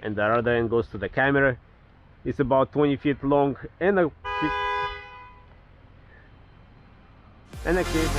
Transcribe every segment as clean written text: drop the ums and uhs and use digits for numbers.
and the other end goes to the camera. It's about 20 feet long and a cable.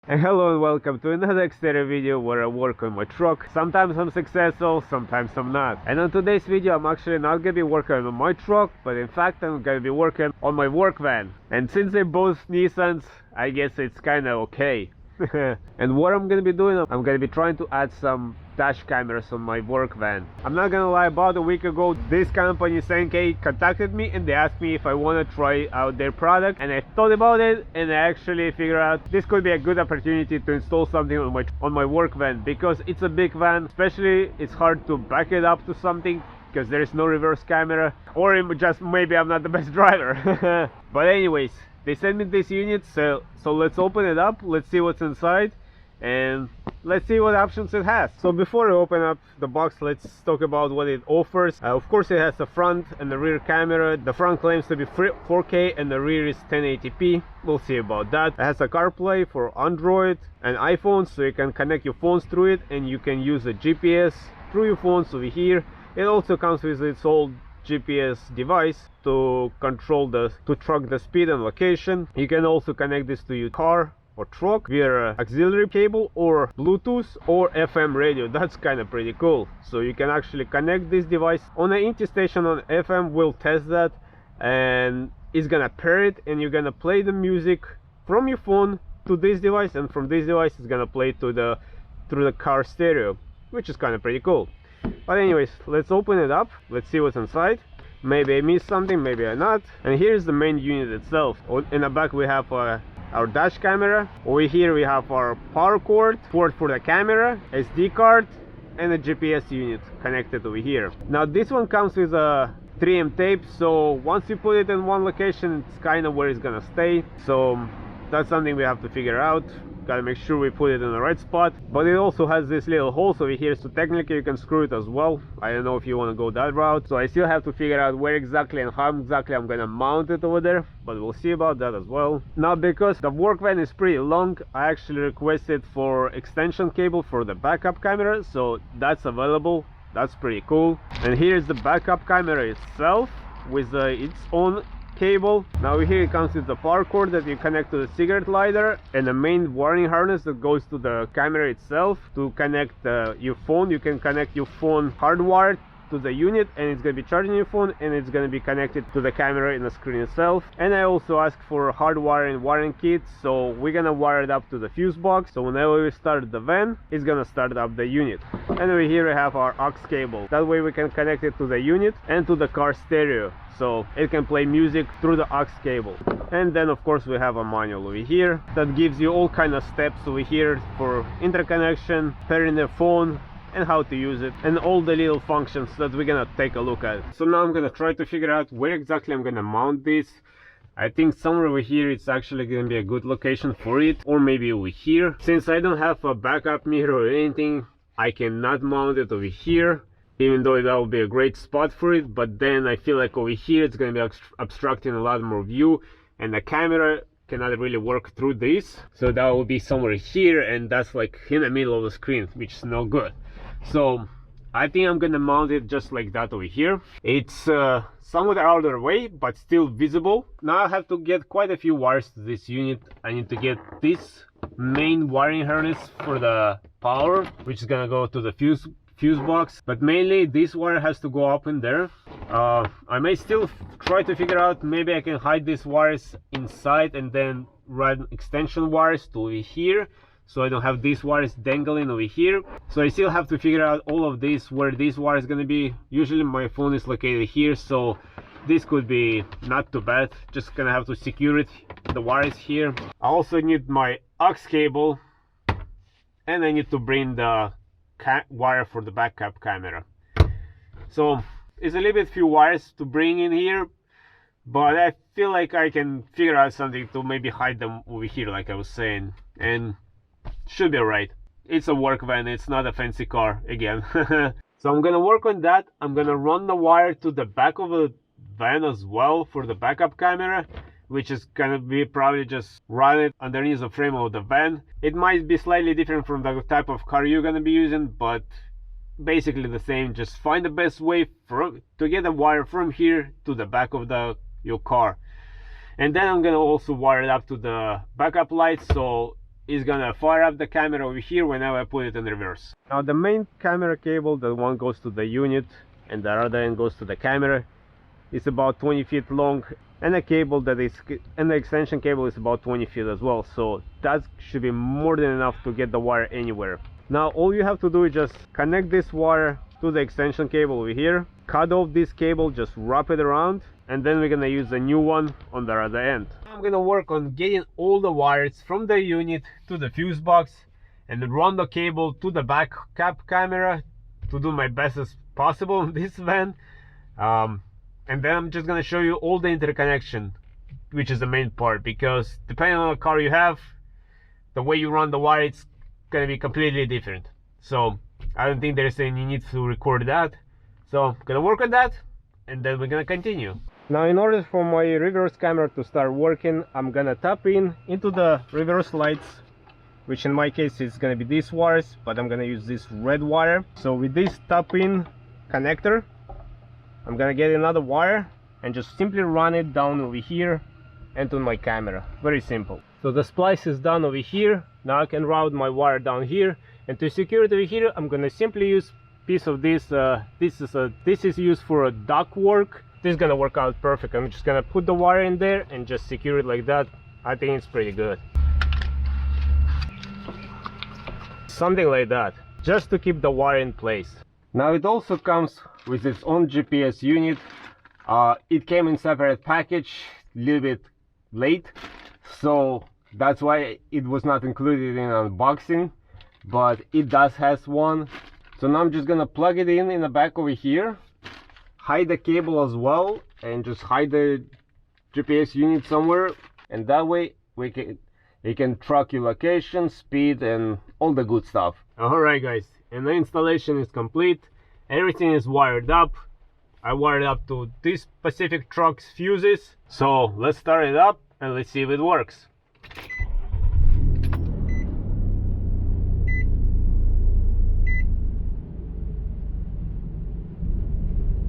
And hello and welcome to another Xterra video where I work on my truck. Sometimes I'm successful, sometimes I'm not. And on today's video I'm actually not gonna be working on my truck, but in fact I'm gonna be working on my work van. And since they're both Nissans, I guess it's kinda okay. And what I'm gonna be doing, I'm gonna be trying to add some dash cameras on my work van. I'm not gonna lie, about a week ago this company Seicane contacted me and they asked me if I want to try out their product, and I thought about it and I actually figured out this could be a good opportunity to install something on my work van, because it's a big van. Especially it's hard to back it up to something because there is no reverse camera, or just maybe I'm not the best driver. But anyways, they sent me this unit, so let's open it up, let's see what's inside, and let's see what options it has. So before I open up the box, let's talk about what it offers. Of course it has a front and a rear camera. The front claims to be 4K and the rear is 1080p. We'll see about that. It has a CarPlay for Android and iPhone, so you can connect your phones through it and you can use a GPS through your phones over here. It also comes with its own GPS device to control to track the speed and location. You can also connect this to your car or truck via auxiliary cable or Bluetooth or FM radio. That's kind of pretty cool. So you can actually connect this device on an empty station on FM. We'll test that, and it's gonna pair it, and you're gonna play the music from your phone to this device, and from this device it's gonna play through the car stereo, which is kind of pretty cool. But anyways, let's open it up, let's see what's inside. Maybe I missed something, maybe I not. And here's the main unit itself. In the back we have our dash camera. Over here we have our power cord, port for the camera, SD card, and a GPS unit connected over here. Now this one comes with a 3M tape, so once you put it in one location, it's kind of where it's gonna stay. So that's something we have to figure out. Gotta make sure we put it in the right spot. But it also has this little holes over here, so technically you can screw it as well. I don't know if you want to go that route, so I still have to figure out where exactly and how exactly I'm gonna mount it over there, but we'll see about that as well. Now, because the work van is pretty long, I actually requested for extension cable for the backup camera, so that's available. That's pretty cool. And here's the backup camera itself with its own cable. Now here it comes with the power cord that you connect to the cigarette lighter, and the main wiring harness that goes to the camera itself. To connect your phone, you can connect your phone hardwired to the unit, and it's going to be charging your phone, and it's going to be connected to the camera in the screen itself. And I also asked for hardwiring wiring kit, so we're gonna wire it up to the fuse box, so whenever we start the van, it's gonna start up the unit. And over here we have our aux cable. That way we can connect it to the unit and to the car stereo, so it can play music through the aux cable. And then of course we have a manual over here that gives you all kind of steps over here for interconnection, pairing the phone, and how to use it, and all the little functions that we're gonna take a look at. So now I'm gonna try to figure out where exactly I'm gonna mount this. I think somewhere over here it's actually gonna be a good location for it, or maybe over here. Since I don't have a backup mirror or anything, I cannot mount it over here, even though that would be a great spot for it. But then I feel like over here it's gonna be obstructing a lot more view, and the camera cannot really work through this, so that will be somewhere here, and that's like in the middle of the screen, which is no good. So I think I'm gonna mount it just like that over here. It's somewhat out of the way, but still visible. Now I have to get quite a few wires to this unit. I need to get this main wiring harness for the power, which is gonna go to the fuse box, but mainly this wire has to go up in there. I may still try to figure out, maybe I can hide these wires inside and then run extension wires to over here, so I don't have these wires dangling over here. So I still have to figure out all of this, where this wire is going to be. Usually my phone is located here, so this could be not too bad. Just gonna have to secure it, the wires here. I also need my aux cable, and I need to bring the wire for the backup camera. So it's a little bit few wires to bring in here, but I feel like I can figure out something to maybe hide them over here, like I was saying, and should be alright. It's a work van, it's not a fancy car again. So I'm gonna work on that. I'm gonna run the wire to the back of the van as well for the backup camera, which is gonna be probably just run it underneath the frame of the van. It might be slightly different from the type of car you're gonna be using, but basically the same. Just find the best way to get a wire from here to the back of your car. And then I'm gonna also wire it up to the backup light, so it's gonna fire up the camera over here whenever I put it in reverse. Now the main camera cable, the one goes to the unit and the other end goes to the camera, is about 20 feet long, and the cable that is, and the extension cable is about 20 feet as well, so that should be more than enough to get the wire anywhere. Now all you have to do is just connect this wire to the extension cable over here, cut off this cable, just wrap it around, and then we're gonna use the new one on the other end. I'm gonna work on getting all the wires from the unit to the fuse box and then run the cable to the back cap camera to do my best as possible in this van. And then I'm just gonna show you all the interconnection, which is the main part, because depending on the car you have, the way you run the wire, it's gonna be completely different. So I don't think there's any need to record that. So I'm gonna work on that and then we're gonna continue. Now in order for my reverse camera to start working, I'm gonna tap into the reverse lights, which in my case is gonna be these wires, but I'm gonna use this red wire. So with this tap in connector, I'm gonna get another wire and just simply run it down over here into my camera. Very simple. So the splice is done over here. Now I can route my wire down here, and to secure it over here, I'm gonna simply use piece of this. This is used for a duct work. This is gonna work out perfect. I'm just gonna put the wire in there and just secure it like that. I think it's pretty good. Something like that, just to keep the wire in place. Now it also comes with its own GPS unit. It came in separate package, a little bit late, so that's why it was not included in unboxing, but it does has one. So now I'm just gonna plug it in the back over here, hide the cable as well, and just hide the GPS unit somewhere, and that way it can track your location, speed, and all the good stuff. Alright guys, and the installation is complete. Everything is wired up. I wired up to this specific truck's fuses. So let's start it up and let's see if it works.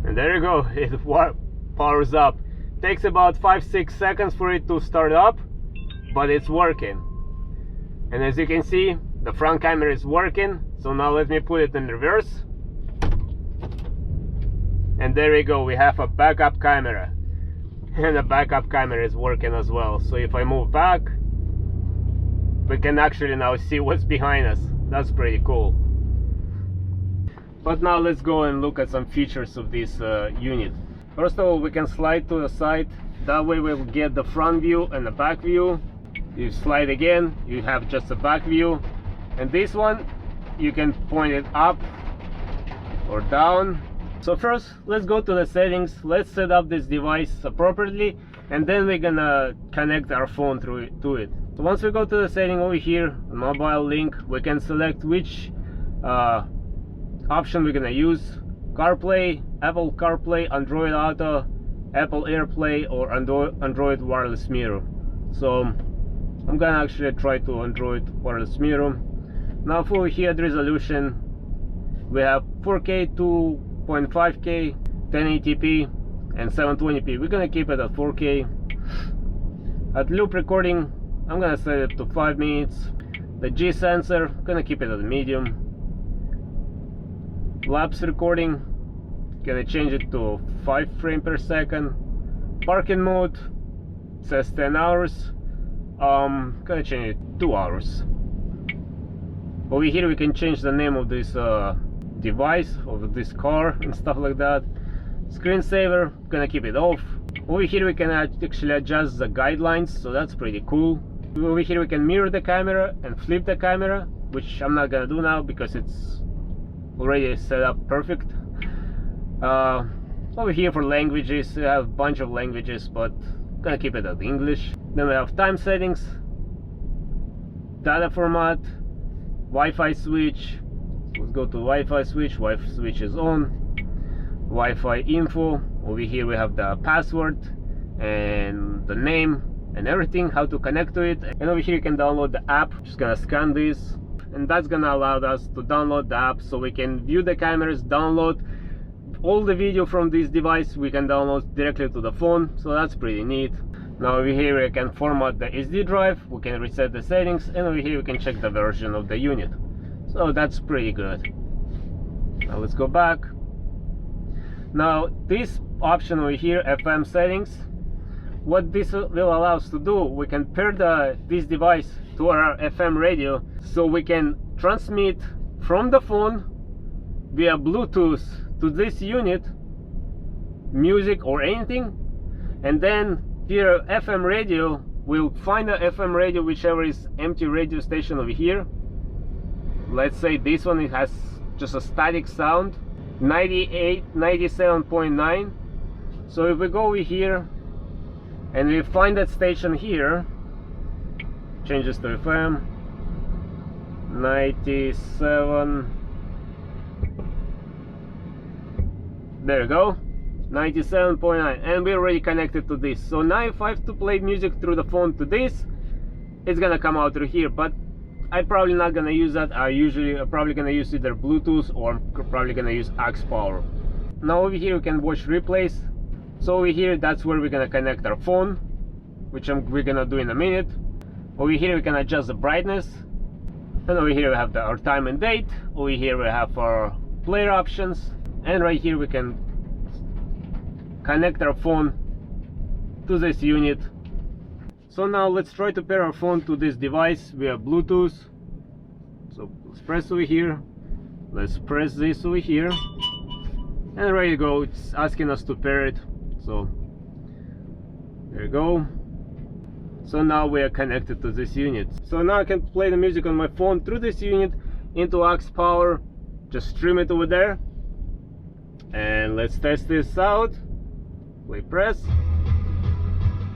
And there you go, it powers up. Takes about 5-6 seconds for it to start up, but it's working. And as you can see, the front camera is working. So now let me put it in reverse. And there we go, we have a backup camera. And the backup camera is working as well. So if I move back, we can actually now see what's behind us. That's pretty cool. But now let's go and look at some features of this unit. First of all, we can slide to the side. That way we'll get the front view and the back view. You slide again, you have just a back view. And this one, you can point it up or down. So first, let's go to the settings. Let's set up this device appropriately, and then we're gonna connect our phone to it. So once we go to the setting over here, mobile link, we can select which option we're gonna use. CarPlay, Apple CarPlay, Android Auto, Apple AirPlay, or Android Wireless Mirror. So I'm gonna actually try to Android Wireless Mirror. Now for HUD resolution, we have 4K, 2.5K, 1080p, and 720p. We're gonna keep it at 4K. At loop recording, I'm gonna set it to 5 minutes. The G sensor, gonna keep it at medium. Lapse recording, gonna change it to 5 frames per second. Parking mode, says 10 hours. Gonna change it 2 hours. Over here we can change the name of this device, of this car, and stuff like that. Screensaver, gonna keep it off. Over here we can actually adjust the guidelines, so that's pretty cool. Over here we can mirror the camera and flip the camera, which I'm not gonna do now because it's already set up perfect. Over here for languages, we have a bunch of languages, but gonna keep it at English. Then we have time settings, data format, Wi-Fi switch. Let's go to Wi-Fi switch. Wi-Fi switch is on. Wi-Fi info. Over here we have the password and the name. and everything, how to connect to it. And over here you can download the app. Just gonna scan this, and that's gonna allow us to download the app, so we can view the cameras, download all the video from this device. We can download directly to the phone, so that's pretty neat. Now over here we can format the SD drive, we can reset the settings, and over here we can check the version of the unit. So that's pretty good. Now let's go back. Now this option over here, FM settings, what this will allow us to do, we can pair this device to our FM radio, so we can transmit from the phone via Bluetooth to this unit music or anything, and then via FM radio we'll find a FM radio, whichever is empty radio station over here. Let's say this one, it has just a static sound, 97.9. so if we go over here and we find that station here, changes to FM 97, there you go, 97.9, and we're already connected to this. So now if I have to play music through the phone to this, it's gonna come out through here, but I'm probably not gonna use that. I'm probably gonna use either Bluetooth, or I'm probably gonna use aux power. Now over here you can watch replays. So over here, that's where we're gonna connect our phone, which we're gonna do in a minute. Over here we can adjust the brightness, and over here we have our time and date. Over here we have our player options, and right here we can connect our phone to this unit. So now let's try to pair our phone to this device via Bluetooth. So let's press over here, let's press this over here, and ready to go. It's asking us to pair it, so there you go. So now we are connected to this unit. So now I can play the music on my phone through this unit into aux power, just stream it over there. And let's test this out. We press,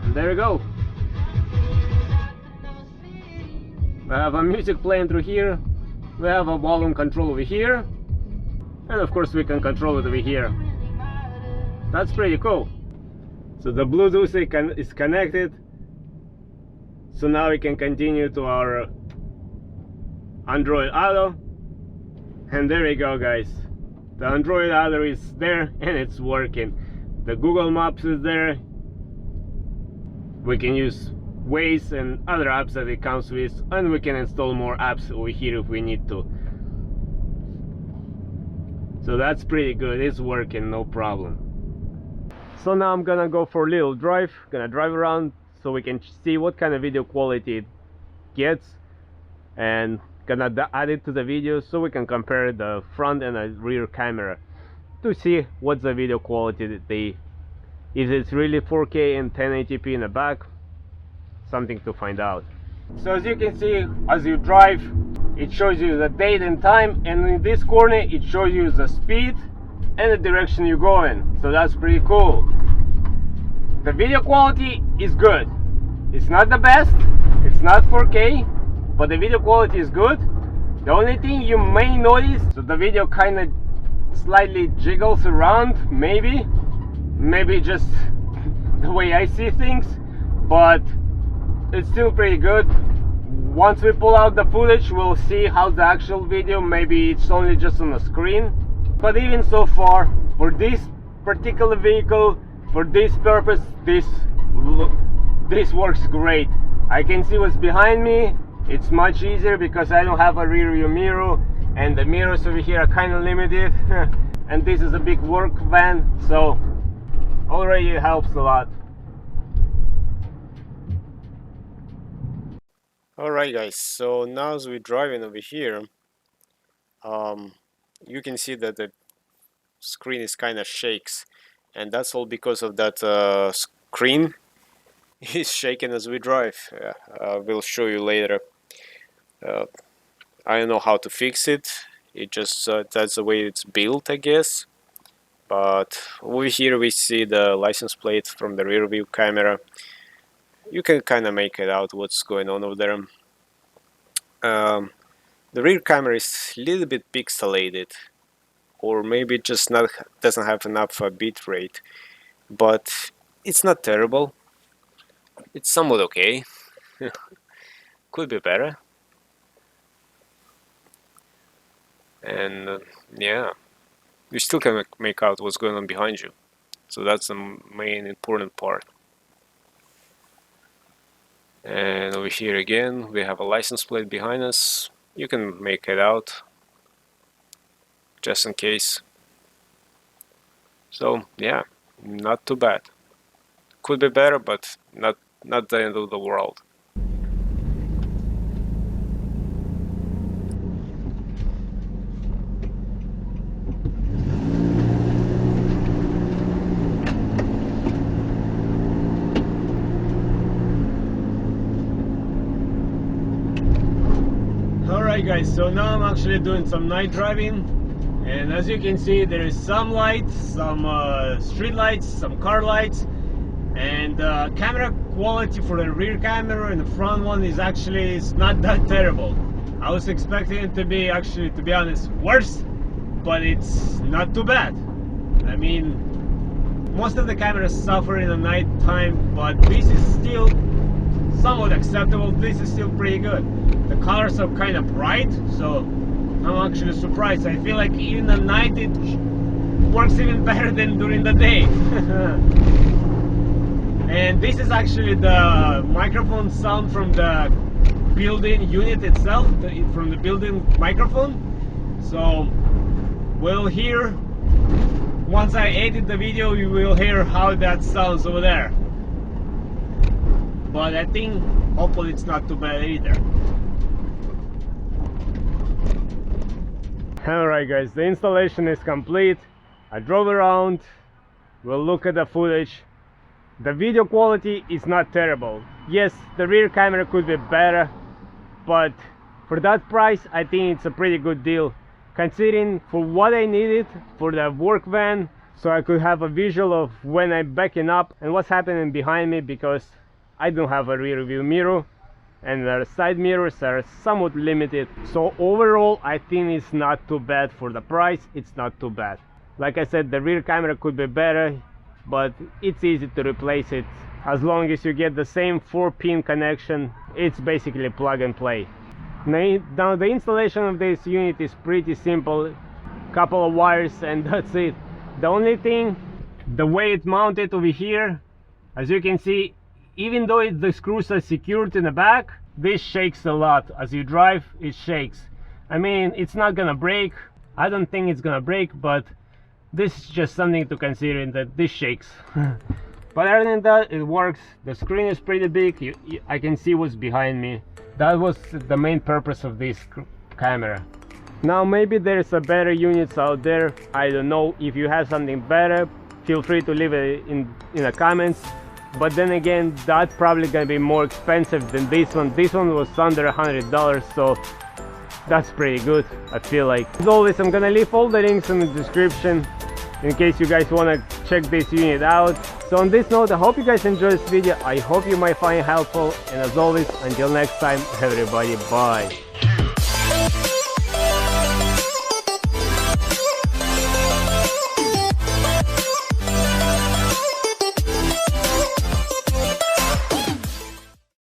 and there you go. We have a music playing through here, we have a volume control over here, and of course we can control it over here. That's pretty cool. So the Bluetooth is connected, so now we can continue to our Android Auto, and there we go, guys. The Android Auto is there and it's working. The Google Maps is there. We can use Waze and other apps that it comes with, and we can install more apps over here if we need to. So that's pretty good, it's working, no problem. So now I'm gonna go for a little drive, gonna drive around so we can see what kind of video quality it gets, and gonna add it to the video so we can compare the front and the rear camera to see what's the video quality that if it's really 4K and 1080p in the back. Something to find out. So as you can see, as you drive, it shows you the date and time, and in this corner it shows you the speed and the direction you're going. So that's pretty cool. The video quality is good. It's not the best, it's not 4K, but the video quality is good. The only thing you may notice, so the video kind of slightly jiggles around, maybe just the way I see things, but it's still pretty good. Once we pull out the footage, we'll see how the actual video, maybe it's only just on the screen. But even so far, for this particular vehicle, for this purpose, this works great. I can see what's behind me. It's much easier because I don't have a rear view mirror, and the mirrors over here are kind of limited. And this is a big work van, so already it helps a lot. Alright guys, so now as we're driving over here, you can see that the screen is kind of shakes, and that's all because of that screen is shaking as we drive. We'll show you later. I don't know how to fix it. It just that's the way it's built, I guess. But over here we see the license plate from the rear view camera. You can kind of make it out what's going on over there. The rear camera is a little bit pixelated, or maybe just doesn't have enough bit rate, but it's not terrible. It's somewhat okay. Could be better. And yeah, you still can make out what's going on behind you. So that's the main important part. And over here again, we have a license plate behind us. You can make it out, just in case. So yeah, not too bad. Could be better, but not the end of the world. Alright guys, so now I'm actually doing some night driving, and as you can see there is some lights, some street lights, some car lights, and camera quality for the rear camera and the front one is actually not that terrible. I was expecting it to be, actually, to be honest, worse, but it's not too bad. I mean, most of the cameras suffer in the night time, but this is still somewhat acceptable. This is still pretty good. The colors are kind of bright, so I'm actually surprised. I feel like even at night it works even better than during the day. And this is actually the microphone sound from the built-in unit itself, from the built-in microphone. So we'll hear, once I edit the video, you will hear how that sounds over there. But I think hopefully it's not too bad either. Alright guys, the installation is complete. I drove around, we'll look at the footage. The video quality is not terrible. Yes, the rear camera could be better, but for that price I think it's a pretty good deal, considering for what I needed for the work van, so I could have a visual of when I'm backing up and what's happening behind me, because I don't have a rear view mirror and the side mirrors are somewhat limited. So overall I think it's not too bad. For the price, it's not too bad. Like I said, the rear camera could be better, but it's easy to replace it. As long as you get the same 4-pin connection, it's basically plug and play. Now the installation of this unit is pretty simple. Couple of wires and that's it. The only thing, the way it's mounted over here, as you can see, even though the screws are secured in the back, this shakes a lot. As you drive, it shakes. I mean, it's not gonna break. I don't think it's gonna break, but this is just something to consider, that this shakes. But other than that, it works. The screen is pretty big. I can see what's behind me. That was the main purpose of this camera. Now maybe there's a better units out there. I don't know. If you have something better, feel free to leave it in the comments. But then again, that's probably gonna be more expensive than this one. This one was under $100, so that's pretty good, I feel like. As always, I'm gonna leave all the links in the description in case you guys wanna check this unit out. So on this note, I hope you guys enjoyed this video. I hope you might find it helpful, and as always, until next time, everybody, bye.